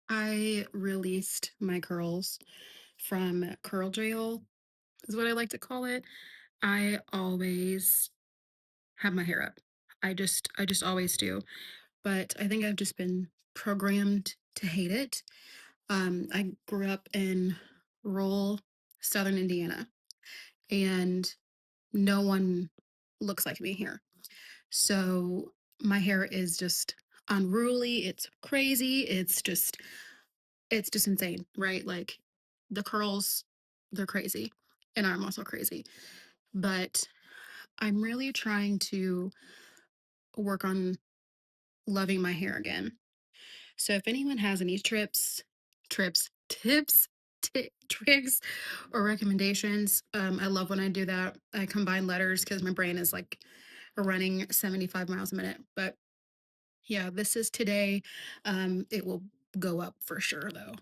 I released my curls from curl jail, is what I like to call it. I always have my hair up. I just always do. But I think I've just been programmed to hate it. I grew up in rural southern Indiana and no one looks like me here. So my hair is just unruly, it's crazy, it's just insane, right? Like the curls, they're crazy, and I'm also crazy. But I'm really trying to work on loving my hair again. So if anyone has any tips, tricks, or recommendations, I love when I do that. I combine letters because my brain is like running 75 miles a minute. But yeah, this is today. It will go up for sure, though.